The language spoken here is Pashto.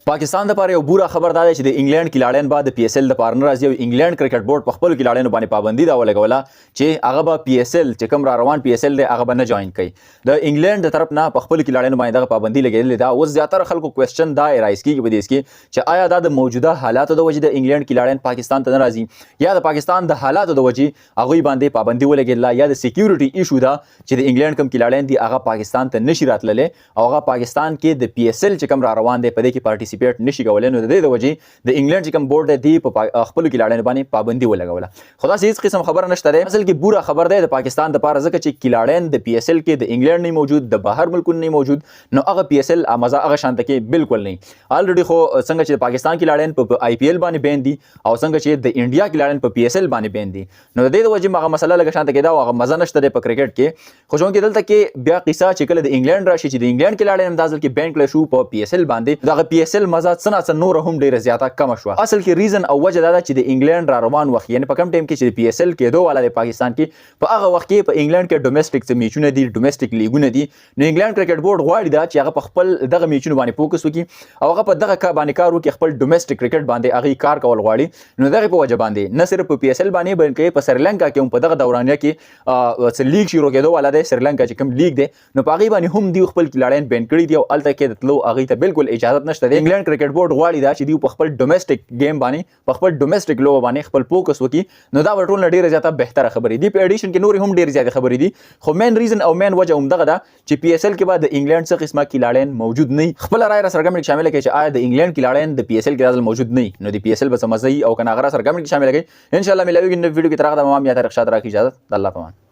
پاکستان د پاره یو بوره خبر دا چې د انګلند کلاړین بعد پی اس ال د پاره راځي او انګلند کرکټ بورډ په خپل کلاړینو باندې پابندي دا ولګوله چې هغه به پی اس ال چې کوم را روان پی اس ال دی هغه به نه جوائن کوي د انګلند د طرف نه په خپل کلاړینو باندې دغه پابندي لګیدلې دا اوس زیاتره خلکو کوېسچن دا رایز کیږي په دې کې چې آیا دا د موجوده حالاتو د وجې د انګلند کلاړین پاکستان ته نه راځي یا د پاکستان د حالاتو د وجې هغوی باندې پابندي ولګېدله یا د سکیورټي ایشو ده چې د انګلند کوم کلاړین دي هغه پاکستان ته نشي راتللی او هغه پاکستان کې د پی اس ال چې کوم را روان دی په دې کې پارټیسیپیټ نشي کولی نو د دې د وجې د انګلند چې کوم بورډ دی په خپلو کلاړینو باندې پابندي ولګوله خو داسې هېڅ قسم خبره نشته دی اصل کې بوره خبر دی د پاکستان دپاره ځکه چې کلاړین د پی اس ال کې د انګلند نه موجود د بهر ملکونو نه موجود نو هغه پی اس ال مزه هغه شانته کې بالکل نه الریډي خو څنګه چې د پاکستان کلاړین په آی پی ال باندې بین دي او څنګه چې د انډیا کلاړین په پی اس ال باندې بین دي نو د دې د وجې هغه مسله لږه شانته کېده او هغه مزه نشته دی په کرکټ کې خو چونکې دلته کې بیا قصه چې کله د انګلند راشي چې د انګلند کلاړین هم دا ځل کې بین کړی شو په پی اس ال باندې دغه پی اس ال مزه څه نه څه نوره هم ډېره زیاته کمه شوه اصل کې ریزن او وجه دا ده چې د انګلند را روان وخت یعنې په کوم ټایم کې چې د پی اس ال کېدو والا دی پاکستان کې په هغه وخت کې په انګلند کې ډومېسټک څه میچونه دي ډومېسټک لیګونه دي نو انګلند کرکټ بورډ غواړي دا چې هغه په خپل دغه میچونو باندې فوکس وکړي او هغه په دغه باندې کار وکړي خپل ډومېسټک کرکټ باندې هغې کار کول غواړي نو دغې په وجه باندې نه صرف په پی اس ال باندې بلکې په سریلنکا کې هم په دغه دورانیه کې څه لیګ شروع کېدو والا دی سریلنکا چې کوم لیګ دی نو په هغې باندې هم دوی خپل کلاړین بین کړي دي او هلته کې د تلو هغې ته بالکل اجازت نشته دی انګلند کرکټ بورډ غواړي دا چې دوی په خپل ډومېسټک گیم باندې په خپل ډومېسټک لوبه باندې خپل فوکس وکړي نو دا به ټول نه ډېره زیاته بهتره خبرې دي په ایډیشن کې نورې هم ډېرې زیاتې خبرې دي خو مین ریزن او مین وجه همدغه ده چې پی اس ال کې به د انګلند څه قسمه کلاړین موجود نه وي خپله رایه را څرګنده کړئ شامله کړئ چې آیا د انګلند کلاړین د پی اس ال کې دا ځل موجود نه وي نو د پی اس ال به څه مزه وي او که نه هغه را څرګنده کړئ شامله کړئ انشاءالله ملاویږي نوې ویډیو کې تر هغه دمه ما هم یا طارق شاد راکړي اجازت د الله په امان